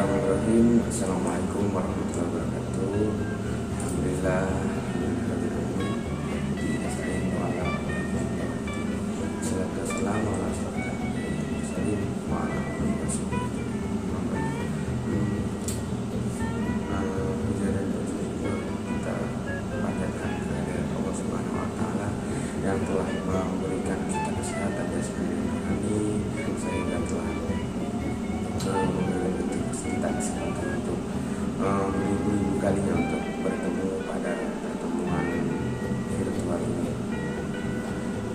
Bismillahirrahmanirrahim. Assalamualaikum warahmatullahi wabarakatuh. Alhamdulillah. Yang telah memberikan kita kesehatan jasmani dan rohani, sehingga telah memberikan kita kesempatan untuk beribu-ribu kalinya untuk bertemu pada pertemuan virtual ini.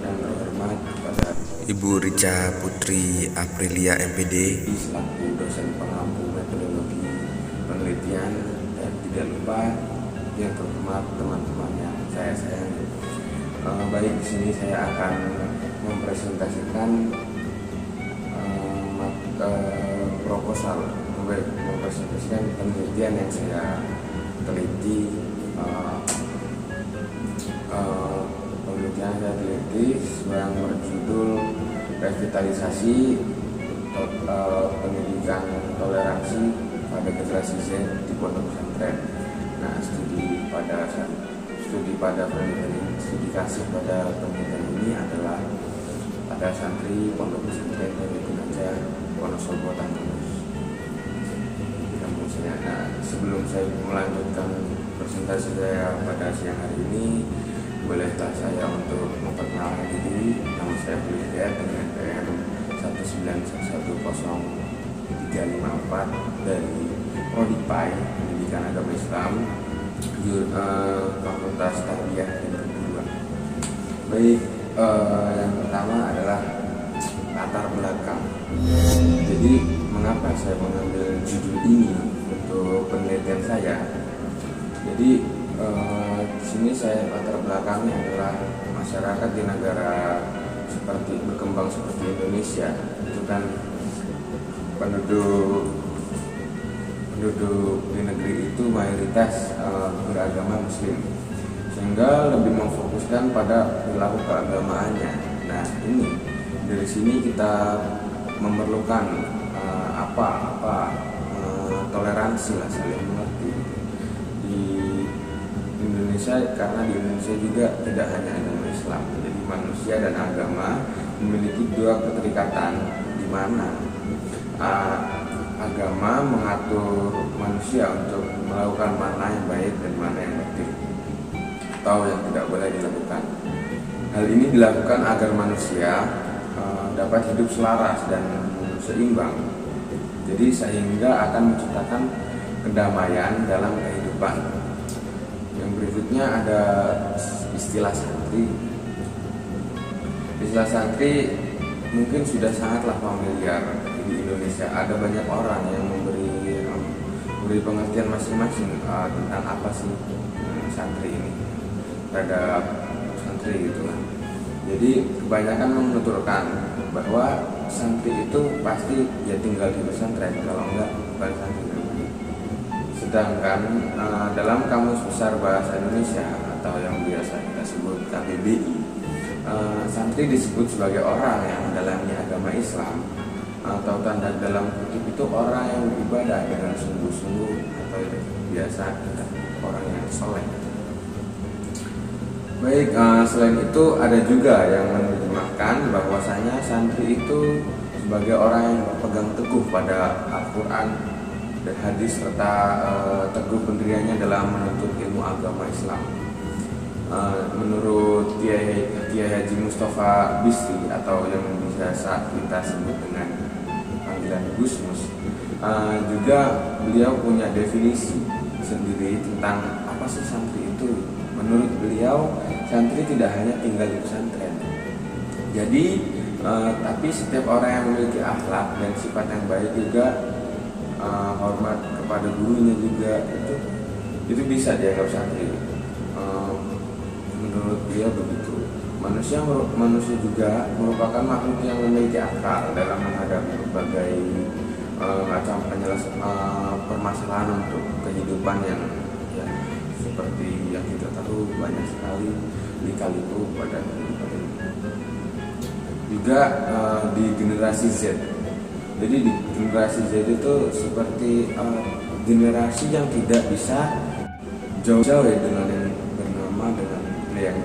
Yang terhormat kepada Ibu Rica Putri Aprilia MPD selaku dosen pengampu metodologi penelitian, dan tidak lupa yang terhormat teman-teman yang saya sayangi. Baik, di sini saya akan mempresentasikan proposal, mempresentasikan penelitian yang saya teliti. Penelitian saya teliti yang berjudul revitalisasi pendidikan toleransi pada generasi Z di pondok pesantren. Nah, studi kasus pada penelitian ini adalah pada santri pondok pesantren Pengajar Wonosobo Tanggunus. Nah, sebelum saya melanjutkan presentasi saya pada siang hari ini, bolehlah saya untuk memperkenalkan diri. Nama saya Hidayat dengan PM 1910354 dari Prodi PAI Pendidikan Agama Islam, Fakultas Tarbiyah dan Keguruan. Baik, yang pertama adalah latar belakang. Jadi mengapa saya mengambil judul ini untuk penelitian saya? Jadi di sini saya latar belakangnya adalah masyarakat di negara berkembang seperti Indonesia. Itu kan penduduk di negeri itu mayoritas beragama Muslim, sehingga lebih memfokuskan pada perilaku keagamaannya. Nah, ini dari sini kita memerlukan toleransi lah, saling mengerti di Indonesia, karena di Indonesia juga tidak hanya agama Islam, jadi manusia dan agama memiliki dua keterikatan, di mana agama mengatur manusia untuk melakukan mana yang baik dan mana yang batil atau yang tidak boleh dilakukan. Hal ini dilakukan agar manusia dapat hidup selaras dan seimbang. Jadi sehingga akan menciptakan kedamaian dalam kehidupan. Yang berikutnya ada istilah santri. Istilah santri mungkin sudah sangatlah familiar di Indonesia. Ada banyak orang yang memberi pengertian masing-masing tentang apa sih santri ini, terhadap santri gitu kan. Jadi kebanyakan menuturkan bahwa santri itu pasti ya tinggal di pesantren, kalau enggak bukan santri. Sedangkan dalam Kamus Besar Bahasa Indonesia atau yang biasa kita sebut KBBI, santri disebut sebagai orang yang mendalami agama Islam, atau tanda dalam kutip itu orang yang beribadah dengan sungguh-sungguh, atau biasa kita orang yang soleh. Baik, selain itu ada juga yang menerjemahkan bahwasanya santri itu sebagai orang yang berpegang teguh pada Al-Quran dan hadis, serta teguh pendiriannya dalam menuntut ilmu agama Islam. Menurut Kiai Haji Mustafa Bisri, atau yang biasa kita sebut dengan panggilan Gusmus, juga beliau punya definisi sendiri tentang apa sih santri itu. Menurut beliau, santri tidak hanya tinggal di pesantren. Jadi, tapi setiap orang yang memiliki akhlak dan sifat yang baik juga, hormat kepada gurunya juga, itu bisa dianggap santri. Menurut dia begitu. Manusia juga merupakan makhluk yang memiliki akal dalam menghadapi berbagai macam permasalahan untuk kehidupan yang ya, seperti yang kita tahu banyak sekali lika-liku pada kehidupan ini. Juga di generasi Z. Jadi di generasi Z itu seperti generasi yang tidak bisa jauh-jauh ya dengan yang bernama dengan yang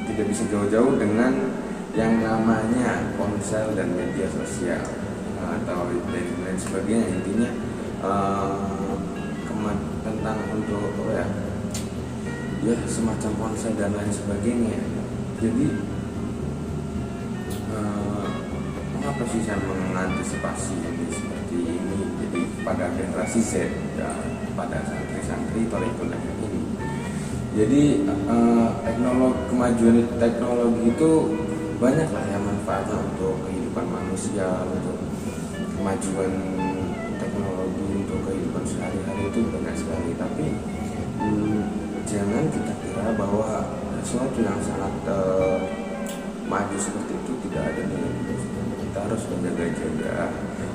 tidak bisa jauh-jauh dengan yang namanya ponsel dan media sosial atau dan lain sebagainya. Intinya tentang untuk ya semacam ponsel dan lain sebagainya. Jadi mengapa sih saya mengantisipasi ini seperti ini? Jadi pada generasi Z ya, pada santri-santri Thoriqul Akhlaq ini. Jadi kemajuan teknologi itu banyaklah yang manfaatnya untuk kehidupan manusia, untuk kemajuan teknologi untuk kehidupan sehari-hari itu banyak sekali. Tapi jangan kita kira bahwa sesuatu yang sangat maju seperti itu tidak ada nilai minus. Kita harus menjaga-jaga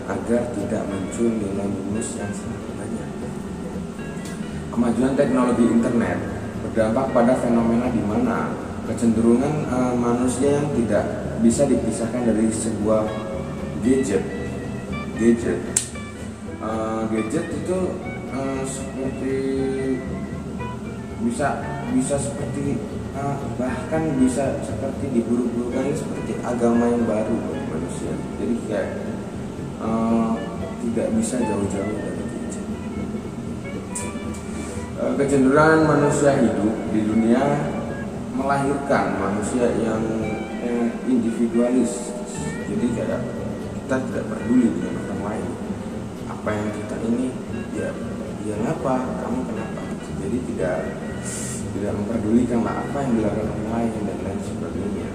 agar tidak muncul nilai minus yang sangat banyak. Kemajuan teknologi internet berdampak pada fenomena di mana kecenderungan manusia yang tidak bisa dipisahkan dari sebuah gadget. Gadget itu seperti bisa seperti bahkan bisa seperti diburu-burukan seperti agama yang baru bagi manusia. Jadi kayak tidak bisa jauh-jauh dari gadget. Kecenderungan manusia hidup di dunia melahirkan manusia yang individualis. Jadi kayak kita tidak peduli dengan orang lain. Apa yang kita ini ya ngapa, kamu kenapa? Jadi tidak memperdulikan apa yang dilakukan orang lain dan lain sebagainya.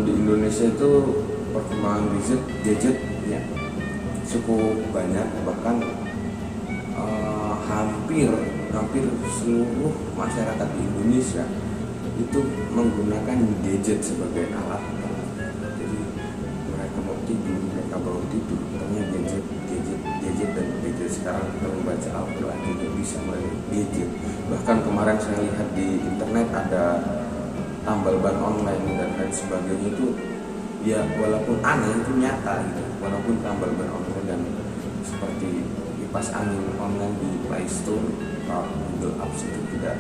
Di Indonesia itu perkembangan gadget ya cukup banyak, bahkan hampir seluruh masyarakat di Indonesia itu menggunakan gadget sebagai alat. Jadi mereka mau tidur, mereka baru tidur, ternyata gadget dan gadget. Sekarang kita membaca Al-Quran juga bisa melalui gadget. Bahkan kemarin saya lihat di internet ada tambal ban online dan lain sebagainya, itu ya walaupun aneh itu nyata gitu. Walaupun tambal ban online dan seperti kipas angin online di Play Store atau Google Apps itu tidak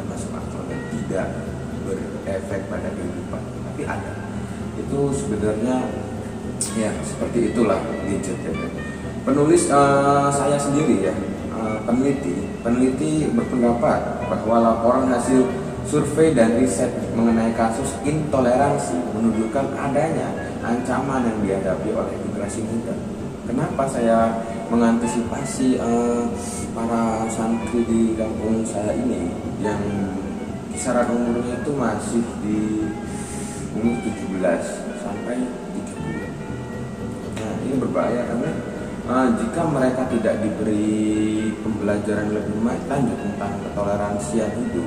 masuk akal dan tidak berefek pada kehidupan, tapi ada. Itu sebenarnya ya seperti itulah gadget ya. Penulis saya sendiri ya, peneliti berpendapat bahwa laporan hasil survei dan riset mengenai kasus intoleransi menunjukkan adanya ancaman yang dihadapi oleh generasi muda. Kenapa saya mengantisipasi para santri di kampung saya ini yang kisaran umurnya itu masih di umur 17 sampai 30. Nah, ini berbahaya karena jika mereka tidak diberi pembelajaran lebih lanjut tentang ketoleransian hidup,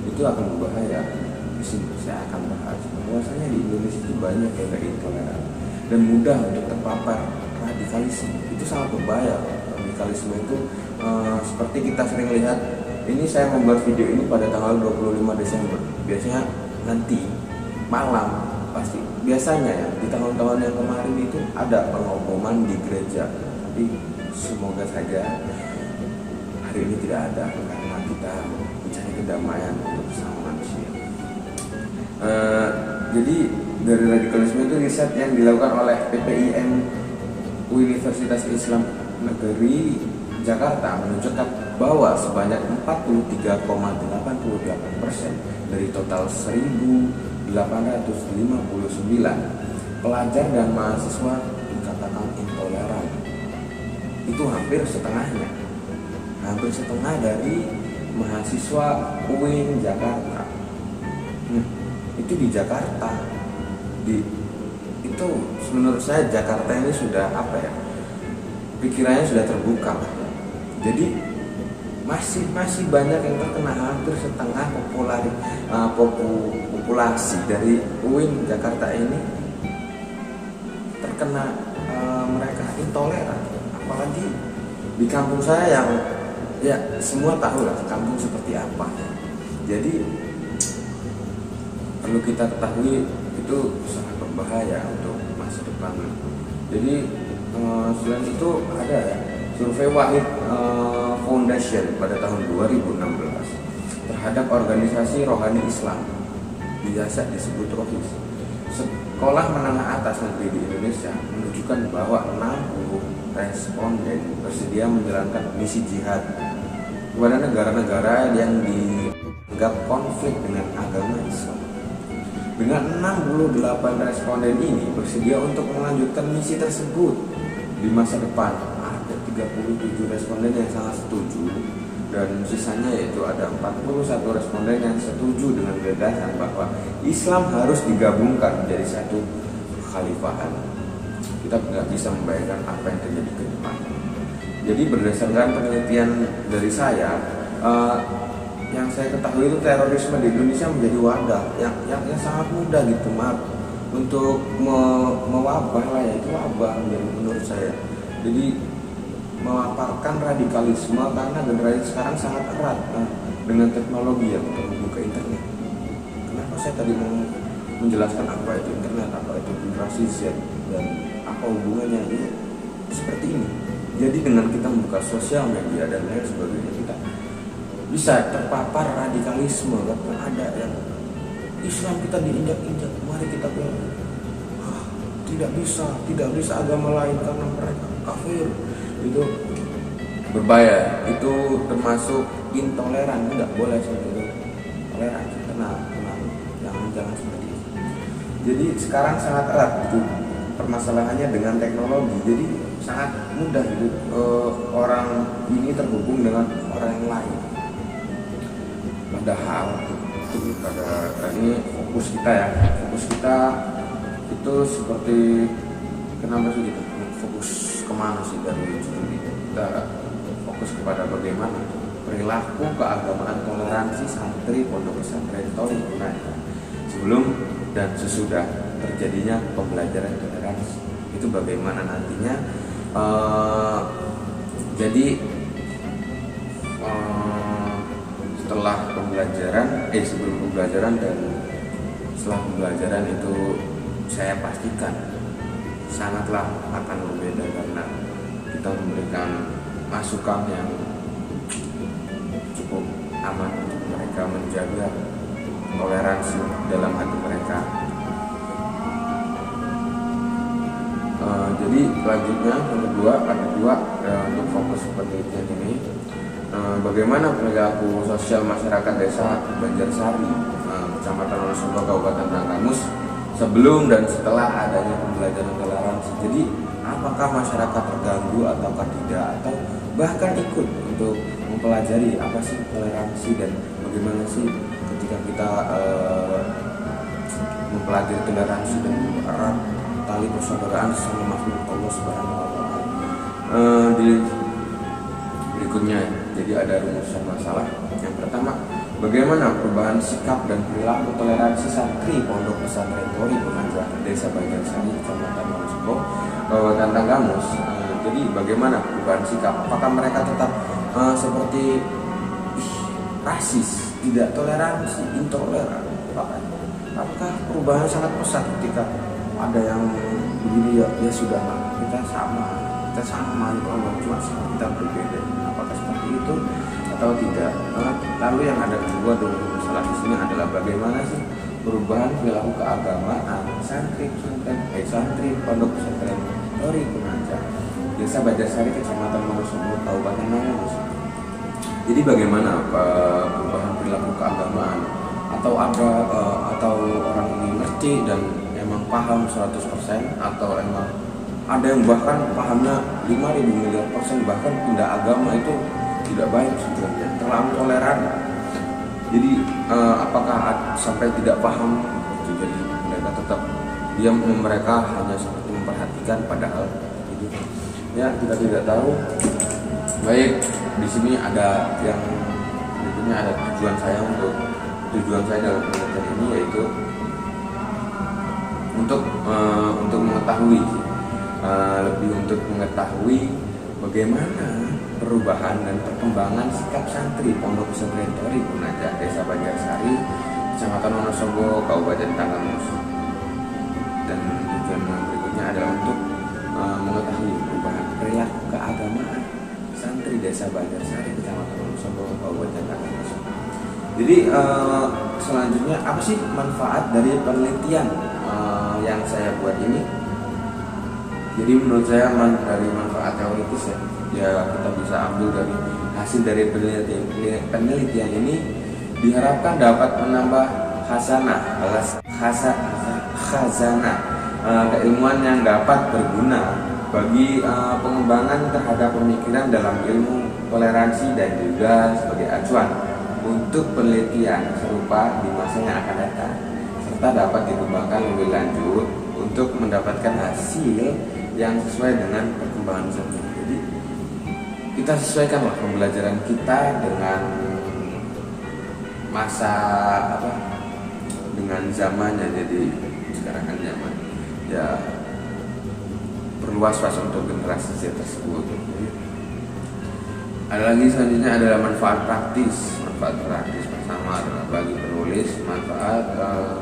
itu akan berbahaya. Di sini saya akan bahas bahwasanya di Indonesia itu banyak yang tidak intoleran dan mudah untuk terpapar radikalisme. Itu sangat berbahaya. Radikalisme itu seperti kita sering lihat. Ini saya membuat video ini pada tanggal 25 Desember. Biasanya nanti malam pasti. Biasanya ya di tahun-tahun yang kemarin itu ada pengeboman di gereja. Tapi semoga saja hari ini tidak ada karena kita mencari kedamaian untuk sesama manusia. Jadi dari radikalisme itu riset yang dilakukan oleh PPIN Universitas Islam Negeri Jakarta menunjukkan bahwa sebanyak 43,88% dari total 1.859 pelajar dan mahasiswa dikatakan intoleran. Itu hampir setengahnya, hampir setengah dari mahasiswa UIN Jakarta. Itu di Jakarta. Itu menurut saya Jakarta ini sudah pikirannya sudah terbuka. Jadi masih banyak yang terkena, hampir setengah populasi dari UIN Jakarta ini terkena mereka intoleran. Apalagi di kampung saya yang ya semua tahu lah kampung seperti apa. Jadi perlu kita ketahui itu sangat berbahaya untuk masa depan Jadi selain itu ada ya survei Wahid Foundation pada tahun 2016 terhadap organisasi rohani Islam, biasa disebut ROHIS. Sekolah menengah atas negeri di Indonesia menunjukkan bahwa 60 responden bersedia menjalankan misi jihad kepada negara-negara yang dianggap konflik dengan agama Islam. Dengan 68 responden ini bersedia untuk melanjutkan misi tersebut di masa depan, ada 37 responden yang sangat setuju dan sisanya yaitu ada 41 responden yang setuju dengan gagasan bahwa Islam harus digabungkan menjadi satu kekhalifahan. Kita tidak bisa membayangkan apa yang terjadi ke depan. Jadi berdasarkan penelitian dari saya, yang saya ketahui itu terorisme di Indonesia menjadi wadah yang sangat mudah gitu, maaf, untuk mewabah lah ya, itu wabah menurut saya. Jadi memaparkan radikalisme karena generasi sekarang sangat erat dengan teknologi yang terhubung ke internet. Kenapa saya tadi mau menjelaskan apa itu internet, apa itu generasi Z dan apa hubungannya ini seperti ini. Jadi dengan kita membuka sosial media dan lain sebagainya, kita bisa terpapar radikalisme. Karena ada yang Islam kita diinjak-injak, mari kita bilang tidak bisa agama lain karena mereka kafir. Itu berbahaya, itu termasuk intoleran, nggak boleh seperti itu. Toleransi, tenang, jangan seperti itu. Jadi sekarang sangat erat gitu permasalahannya dengan teknologi, jadi sangat mudah gitu orang ini terhubung dengan orang yang lain. Padahal itu pada ini fokus kita itu seperti kenapa sih gitu, fokus kemana sih dari judul ini? Kita fokus kepada bagaimana perilaku keagamaan toleransi santri pondok pesantren Tori Kunanta sebelum dan sesudah terjadinya pembelajaran toleransi. Itu bagaimana nantinya. Jadi setelah pembelajaran, sebelum pembelajaran dan setelah pembelajaran itu saya pastikan sangatlah akan berbeda karena kita memberikan masukan yang cukup aman untuk mereka menjaga toleransi dalam hati mereka. Jadi selanjutnya yang kedua ada dua untuk fokus penelitian ini, bagaimana perilaku sosial masyarakat desa Banjarsari, Kecamatan Wonosobo, Kabupaten Tanggamus sebelum dan setelah adanya pembelajaran toleransi. Jadi apakah masyarakat terganggu ataukah tidak, atau bahkan ikut untuk mempelajari apa sih toleransi dan bagaimana sih ketika kita mempelajari toleransi dan erat tali persaudaraan sesama makhluk Allah Subhanahu wa Ta'ala. Di berikutnya, jadi ada rumusan masalah. Yang pertama, bagaimana perubahan sikap dan perilaku toleransi santri pondok pesantren Tori Kunanta Desa Banjarsari, Kecamatan Wonosobo, Kabupaten Tanggamus. Jadi bagaimana perubahan sikap? Apakah mereka tetap seperti rasis, tidak toleransi, intoleran? Apakah perubahan sangat pesat ketika ada yang begini ya sudah kita sama itu Allah, cuma kita berbeda. Apakah seperti itu atau tidak? Lalu yang ada kedua dari masalah di sini adalah bagaimana sih perubahan perilaku keagamaan santri pondok pesantren Tori Kunanta Desa Banjarsari, Kecamatan Wonosobo, Kabupaten Tanggamus. Jadi bagaimana perubahan perilaku keagamaan, atau ada atau orang ini ngerti dan emang paham 100%, atau emang ada yang bahkan pahamnya 5.000 miliar %, bahkan pindah agama itu tidak baik sebenarnya, terlalu toleran. Jadi apakah sampai tidak paham itu, jadi mereka tetap diam, mereka hanya seperti memperhatikan padahal itu ya kita tidak tahu. Baik, di sini ada yang berikutnya ada tujuan saya dalam penelitian ini, yaitu untuk mengetahui lebih untuk mengetahui bagaimana perubahan dan perkembangan sikap santri pondok pesantren Tori Kunanta Desa Banjarsari, Kecamatan Wonosobo, Kabupaten Tanggamus. Dan tujuan berikutnya adalah untuk mengetahui perubahan perilaku keagamaan santri Desa Banjarsari, Kecamatan Wonosobo, Kabupaten Kapuas. Jadi selanjutnya apa sih manfaat dari penelitian yang saya buat ini? Jadi menurut saya dari manfaat teoritis ya kita bisa ambil dari hasil dari penelitian ini diharapkan dapat menambah khazanah keilmuan yang dapat berguna bagi pengembangan terhadap pemikiran dalam ilmu toleransi dan juga sebagai acuan untuk penelitian serupa di masa yang akan datang, serta dapat dikembangkan lebih lanjut untuk mendapatkan hasil yang sesuai dengan perkembangan zaman. Jadi kita sesuaikanlah pembelajaran kita dengan masa dengan zamannya. Jadi sekarang kan zaman ya perluas untuk generasi Z tersebut. Jadi, ada lagi selanjutnya adalah manfaat praktis pertama adalah bagi penulis. Manfaat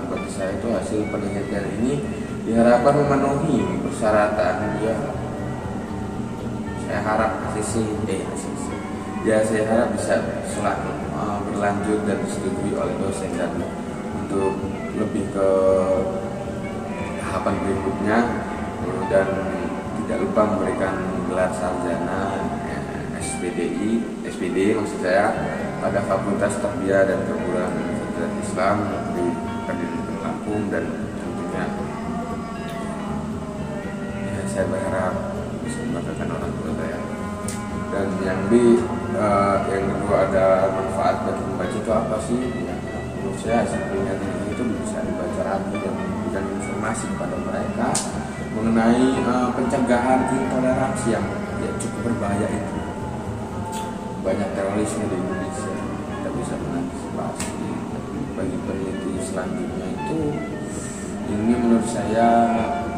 bagi saya itu hasil penelitian ini diharapkan memenuhi persyaratan ya. Saya harap saya harap bisa berlanjut dan disetujui oleh dosen dan untuk lebih ke tahapan berikutnya, dan tidak lupa memberikan gelar sarjana SPD maksud saya pada Fakultas Tarbiyah dan Keguruan Universitas Islam di Kabupaten Lampung, dan tentunya ya, saya berharap bisa membanggakan orang tua saya. Dan yang kedua ada manfaat bagi pembaca itu apa sih? Ya, menurut saya sebenarnya itu bisa dibaca rapi dan memberikan informasi kepada mereka mengenai pencegahan intoleransi yang ya, cukup berbahaya itu. Banyak terorisme di Indonesia, kita bisa mengantisipasi. Bagi peneliti selanjutnya itu, ini menurut saya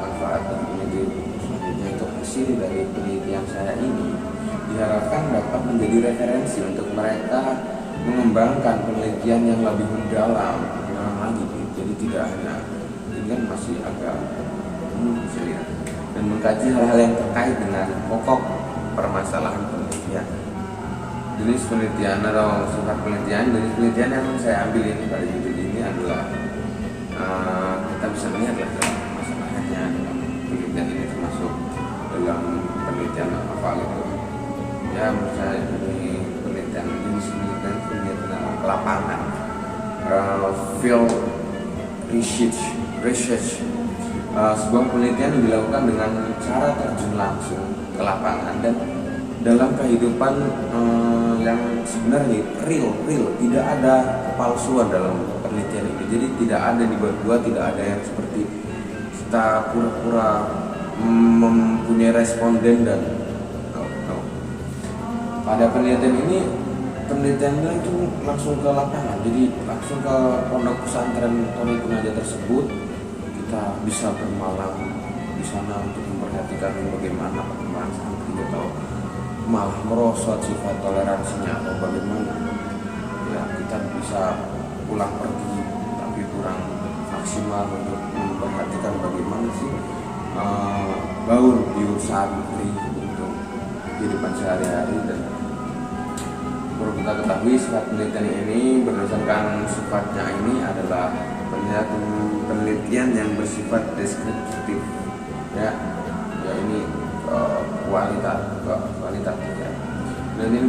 manfaat dari peneliti selanjutnya itu hasil dari penelitian saya ini diharapkan dapat menjadi referensi untuk mereka mengembangkan penelitian yang lebih mendalam lagi. Jadi tidak hanya ini kan masih agak saya lihat, dan mengkaji hal-hal yang terkait dengan pokok permasalahan penelitian. Jenis penelitian atau sifat penelitian, jenis penelitian yang saya ambil ini pada judul ini adalah kita bisa melihatlah masalahnya dalam penelitian ini, termasuk dalam penelitian apa gitu ya. Menurut saya ini jenis penelitian lapangan, field research, sebuah penelitian yang dilakukan dengan cara terjun langsung ke lapangan dan dalam kehidupan yang sebenarnya real, tidak ada kepalsuan dalam penelitian ini. Jadi tidak ada dibuat-buat, tidak ada yang seperti kita pura-pura mempunyai responden dan pada penelitian ini, penelitiannya itu langsung ke lapangan. Jadi langsung ke pondok pesantren Thoriqun aja tersebut, kita bisa bermalam di sana untuk memperhatikan bagaimana perkembangan santri atau malah merosot sifat toleransinya atau bagaimana ya. Kita bisa pulang pergi tapi kurang maksimal untuk memperhatikan bagaimana sih biur santri untuk kehidupan sehari-hari. Dan perlu kita ketahui sifat penelitian ini berdasarkan sifatnya ini adalah penelitian yang bersifat deskriptif ya ini kualitatif ya. Dan ini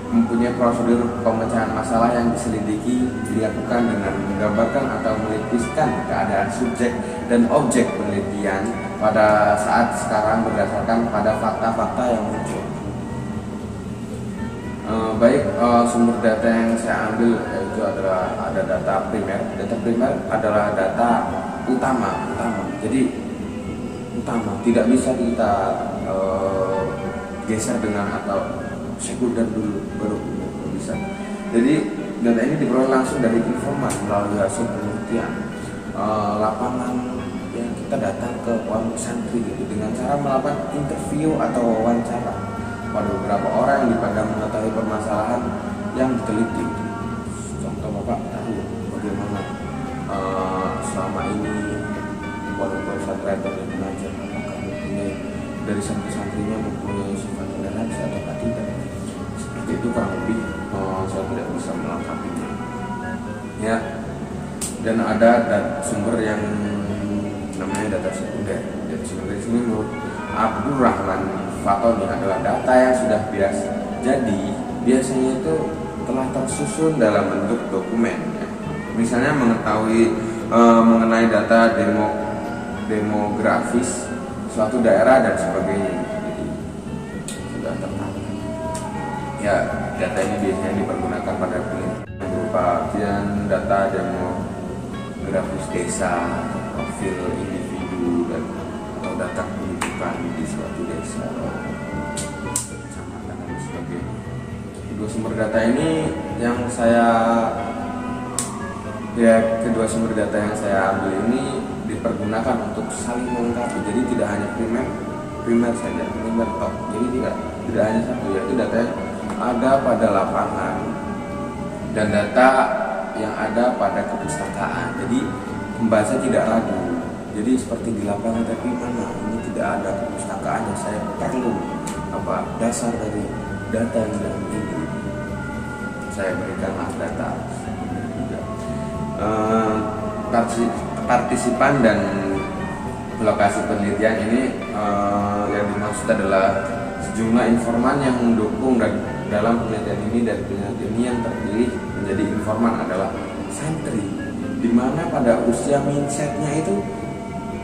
mempunyai prosedur pemecahan masalah yang diselidiki dilakukan dengan menggambarkan atau melukiskan keadaan subjek dan objek penelitian pada saat sekarang berdasarkan pada fakta-fakta yang muncul. Sumber data yang saya ambil itu adalah ada data primer. Data primer adalah data utama. Jadi utama tidak bisa kita geser dengan atau sekunder dulu baru bisa. Jadi data ini diperoleh langsung dari informan melalui hasil penelitian lapangan yang kita datang ke pondok santri gitu, dengan cara melakukan interview atau wawancara pada beberapa orang yang dipandang mengetahui permasalahan yang diteliti. Contoh Bapak tahu bagaimana selama ini pondok pesantren yang mengajar apakah mempunyai dari santri-santrinya mempunyai sifat toleransi atau tidak. Seperti itu kurang lebih, saya tidak bisa melengkapinya ya. Dan ada sumber yang namanya data sekunder. Data sekunder ini menurut Abdul Rahman Fatoni adalah data yang sudah biasa, jadi biasanya itu telah tersusun dalam bentuk dokumen ya. Misalnya mengetahui mengenai data demografis suatu daerah dan sebagainya. Jadi sudah tertata ya. Data ini biasanya dipergunakan pada penelitian berupa data demografis desa, profil individu, dan atau data pendidikan di suatu desa atau kecamatan dan sebagainya. Kedua sumber data yang saya ambil ini dipergunakan untuk saling melengkapi. Jadi tidak hanya primer saja, primer top. Jadi tidak hanya satu, yaitu data yang ada pada lapangan dan data yang ada pada kepustakaan. Jadi pembaca tidak ragu. Jadi seperti di lapangan, tapi mana ini tidak ada kepustakaan yang saya perlu dasar dari data yang sudah ini. Saya berikanlah data juga. Partisipan dan lokasi penelitian ini yang dimaksud adalah sejumlah informan yang mendukung dalam penelitian ini, dan penelitian ini yang terpilih menjadi informan adalah santri, di mana pada usia mindsetnya itu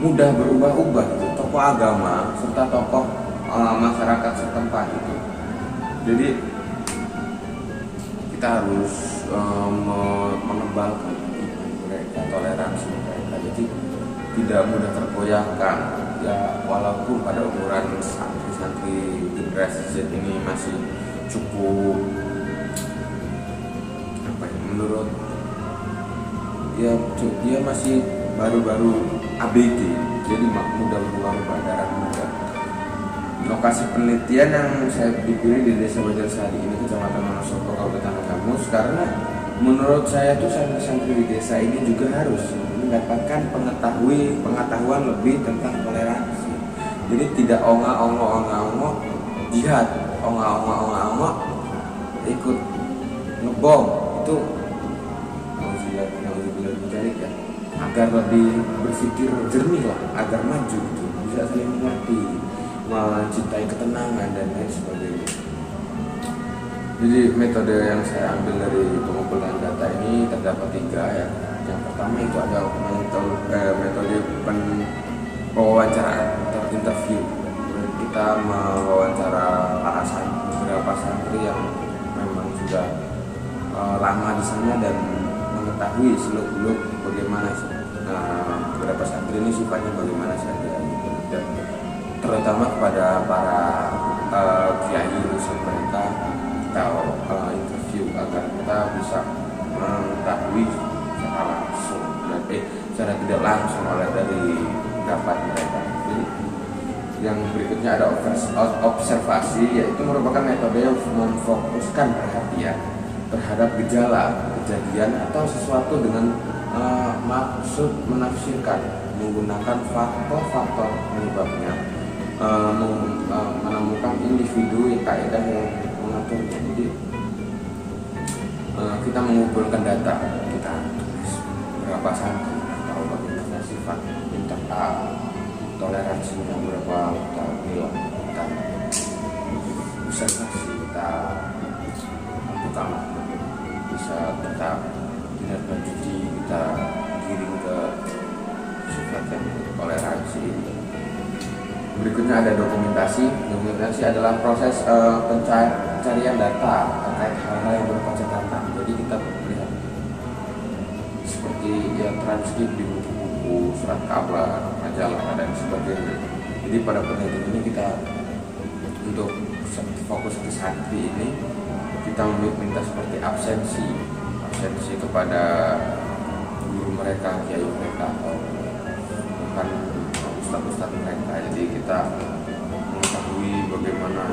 mudah berubah-ubah gitu, tokoh agama serta tokoh masyarakat setempat itu. Jadi kita harus mengebalkan iman mereka, toleransi mereka, jadi tidak mudah tergoyahkan ya, walaupun pada umuran santri-santri generasi Z ini masih cukup menurut ya, dia masih baru-baru ABG, jadi mudah berubah darah muda. Lokasi penelitian yang saya dipilih di Desa Banjarsari ini, Kecamatan Wonosobo, Kabupaten Kamus, karena menurut saya tuh santri-santri di desa ini juga harus mendapatkan pengetahuan lebih tentang toleransi. Jadi tidak onga-ongo jihad, onga-ongo ikut ngebom itu ya, agar lebih berpikir jernih lah, agar maju gitu, bisa saling mengerti, mencintai ketenangan dan lain sebagainya. Jadi metode yang saya ambil dari pengumpulan data ini terdapat 3 ya. Yang pertama itu ada metode wawancara atau interview. Kita mewawancara beberapa santri yang memang sudah lama di sana dan mengetahui seluk-beluk bagaimana beberapa santri ini sifatnya bagaimana saja, dan terutama kepada para kiai urusan mereka kita interview agar kita bisa mengetahui secara langsung dan secara tidak langsung dari pendapat mereka. Jadi yang berikutnya ada observasi, yaitu merupakan metode yang memfokuskan perhatian terhadap gejala, kejadian atau sesuatu dengan maksud menafsirkan menggunakan faktor-faktor penyebabnya, menemukan individu yang kaidah yang mengaturnya. Jadi kita mengumpulkan data, kita tulis berapa santri atau bagaimana sifat internal, toleransinya berapa, kita bilang, kita observasi, kita utama bisa tetap tidak berjudi, kita giring ke sifat dan toleransi. Berikutnya ada dokumentasi. Dokumentasi adalah proses pencarian data terkait hal-hal yang berupa catatan. Jadi kita melihat seperti yang transkrip di buku-buku, surat kabar, majalah dan sebagainya. Jadi pada penelitian ini kita untuk fokus ke santri ini kita meminta seperti absensi kepada guru mereka, kiai mereka atau bukan ustaz mereka. Jadi kita mengetahui bagaimana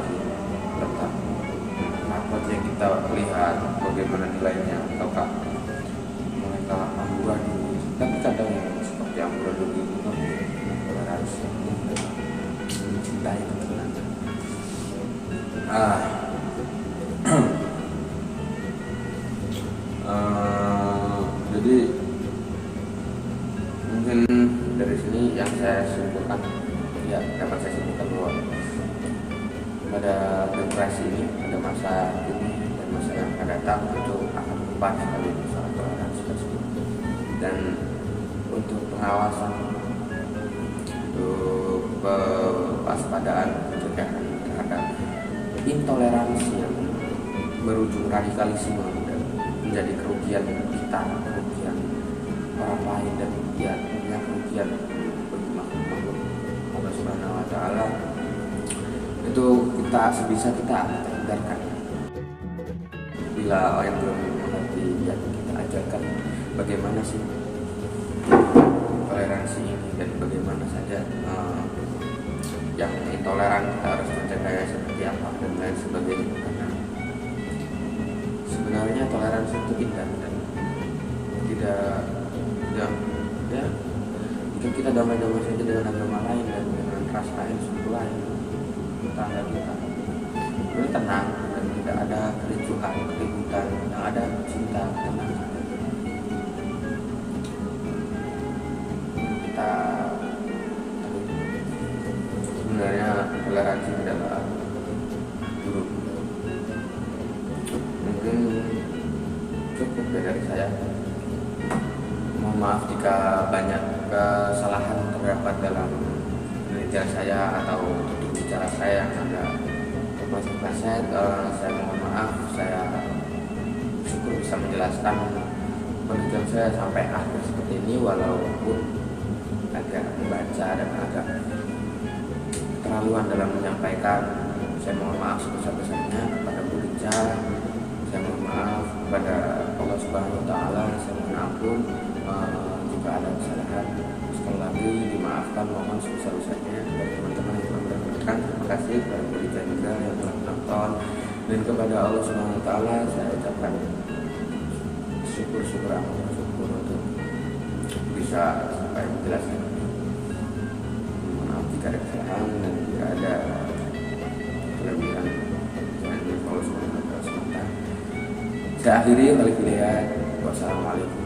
tentang apa yang kita lihat, bagaimana nilainya, ataukah mereka amburadul. Tapi kadang yang seperti amburadul itu kan toleransi, mencintai Ah, jadi mungkin dari sini yang saya simpulkan, ya dapat saya simpulkan bahwa pada generasi ini, pada masa ini dan masa yang akan datang itu akan berubah sekali soal toleransi tersebut. Dan untuk pengawasan, untuk kewaspadaan terhadap intoleransi yang berujung radikalisme dan menjadi kerugian kita, kerugian orang lain, dan ya kerugian bagi makhluk Allah Subhanahu wa Ta'ala, itu kita sebisa kita hindarkan. Bila orang belum mengerti, ya kita ajarkan bagaimana sih toleransi ini dan bagaimana saja yang intoleran kita harus mencegahnya seperti apa dan lain sebagainya. Karena sebenarnya toleransi itu indah dan tidak ya jika kita damai-damai saja dengan agama lain dan dengan ras lain, suku lain, tetangga kita, itu tenang dan tidak ada kericuhan, keributan, yang ada cinta, tenang. Kita sebenarnya toleransi adalah buruk. Mungkin cukup ya dari saya. Mohon maaf jika banyak kesalahan terdapat dalam penelitian saya atau tutur bicara saya yang ada kepleset-kepleset. Saya mohon maaf. Saya syukur bisa menjelaskan penelitian saya sampai akhir seperti ini, walaupun agak membaca dan agak keterlaluan dalam menyampaikan. Saya mohon maaf sebesar-besarnya kepada Bu Rica. Saya mohon maaf kepada Allah Subhanahu wa Ta'ala. Saya mohon ampun jika ada kesalahan. Sekali lagi dimaafkan, mohon sebesar-besarnya kepada teman-teman yang telah mendengarkan. Terima kasih kepada Bu Rica juga yang telah menonton, dan kepada Allah Subhanahu wa Ta'ala saya ucapkan syukur amat bersyukur untuk bisa sampai menjelaskan. Mohon maaf jika ada kesalahan dan jika ada kelebihan, jangan lupa Allah Subhanahu wa Ta'ala. Saya akhiri. Wassalamualaikum